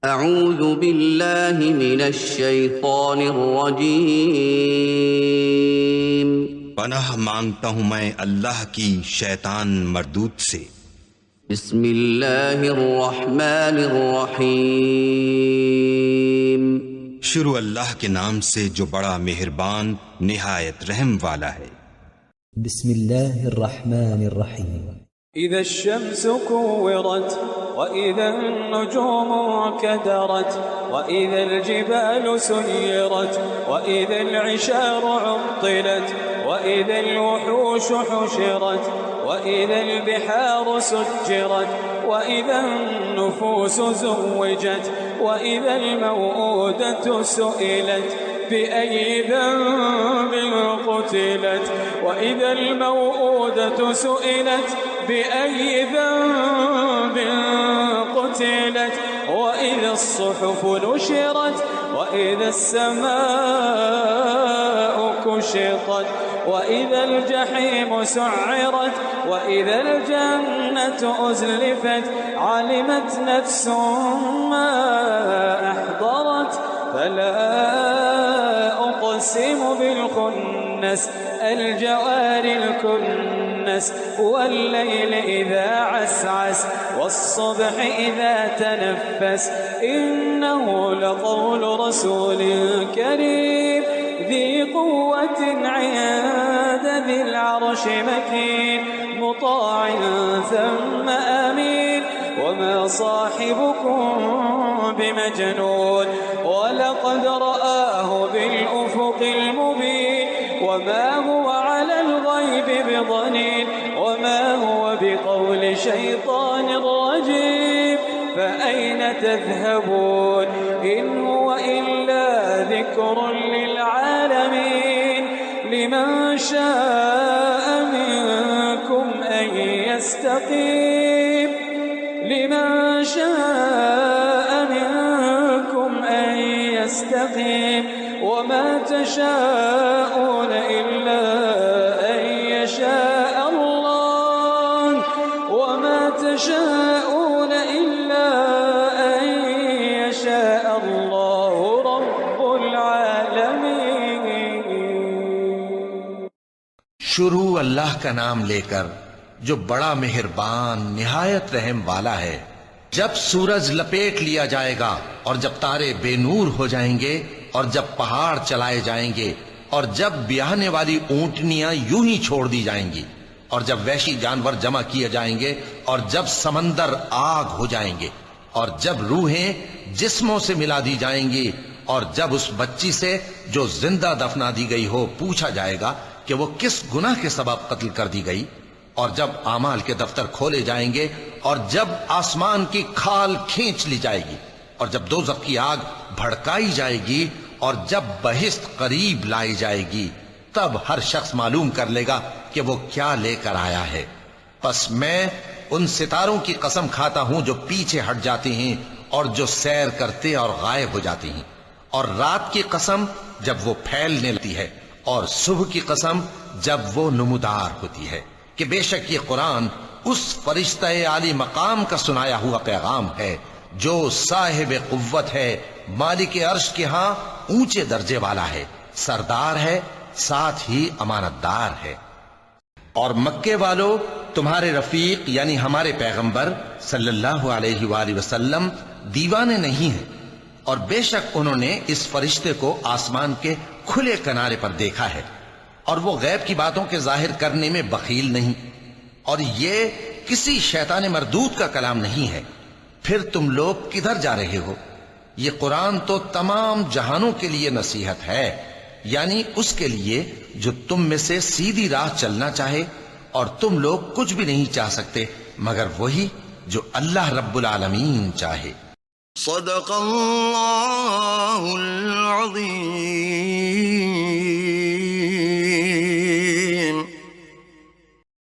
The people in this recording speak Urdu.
اعوذ باللہ من الشیطان الرجیم، پناہ مانگتا ہوں میں اللہ کی شیطان مردود سے۔ بسم اللہ الرحمن الرحیم، شروع اللہ کے نام سے جو بڑا مہربان نہایت رحم والا ہے۔ بسم اللہ الرحمن الرحیم۔ اذا الشمس كورت واذا النجوم انكدرت واذا الجبال سيرت واذا العشار عطلت واذا الوحوش حشرت واذا البحار سجرت واذا النفوس زوجت واذا الموءودة سئلت بأي ذنب قتلت وإذا الموءودة سئلت بأي ذنب قتلت وإذا الصحف نشرت وإذا السماء كشطت وإذا الجحيم سعرت وإذا الجنة أزلفت علمت نفس ما أحضرت فلا أقسم بالخنس الجوار الكنس والليل إذا عسعس والصبح إذا تنفس إنه لقول رسول كريم ذي قوة عند ذي العرش مكين مطاع ثم أمين وما صاحبكم بمجنون ولقد رآه بالأفق المبين وما هو على الغيب بضنين وما هو بقول شيطان رجيم فأين تذهبون إن هو إلا ذكر للعالمين لمن شاء منكم أن يستقيم لمن شاء منكم أن يستقيم وما تشاءون إلا أن يشاء الله وما تشاءون إلا أن يشاء الله رب العالمين۔ شروع اللہ کا نام لے کر جو بڑا مہربان نہایت رحم والا ہے۔ جب سورج لپیٹ لیا جائے گا اور جب تارے بے نور ہو جائیں گے اور جب پہاڑ چلائے جائیں گے اور جب بیاہنے والی اونٹنیاں یوں ہی چھوڑ دی جائیں گی اور جب وحشی جانور جمع کیے جائیں گے اور جب سمندر آگ ہو جائیں گے اور جب روحیں جسموں سے ملا دی جائیں گی اور جب اس بچی سے جو زندہ دفنا دی گئی ہو پوچھا جائے گا کہ وہ کس گناہ کے سبب قتل کر دی گئی، اور جب اعمال کے دفتر کھولے جائیں گے اور جب آسمان کی کھال کھینچ لی جائے گی اور جب دوزخ کی آگ بھڑکائی جائے گی اور جب بہشت قریب لائی جائے گی، تب ہر شخص معلوم کر لے گا کہ وہ کیا لے کر آیا ہے۔ پس میں ان ستاروں کی قسم کھاتا ہوں جو پیچھے ہٹ جاتے ہیں اور جو سیر کرتے اور غائب ہو جاتے ہیں، اور رات کی قسم جب وہ پھیلنے لگتی ہے، اور صبح کی قسم جب وہ نمودار ہوتی ہے، کہ بے شک یہ قرآن اس فرشتہ عالی مقام کا سنایا ہوا پیغام ہے جو صاحب قوت ہے، مالک عرش کے ہاں اونچے درجے والا ہے، سردار ہے، ساتھ ہی امانت دار ہے۔ اور مکے والو تمہارے رفیق یعنی ہمارے پیغمبر صلی اللہ علیہ وآلہ وسلم دیوانے نہیں ہیں، اور بے شک انہوں نے اس فرشتے کو آسمان کے کھلے کنارے پر دیکھا ہے، اور وہ غیب کی باتوں کے ظاہر کرنے میں بخیل نہیں، اور یہ کسی شیطان مردود کا کلام نہیں ہے۔ پھر تم لوگ کدھر جا رہے ہو؟ یہ قرآن تو تمام جہانوں کے لیے نصیحت ہے، یعنی اس کے لیے جو تم میں سے سیدھی راہ چلنا چاہے، اور تم لوگ کچھ بھی نہیں چاہ سکتے مگر وہی جو اللہ رب العالمین چاہے۔ صدق اللہ العظیم۔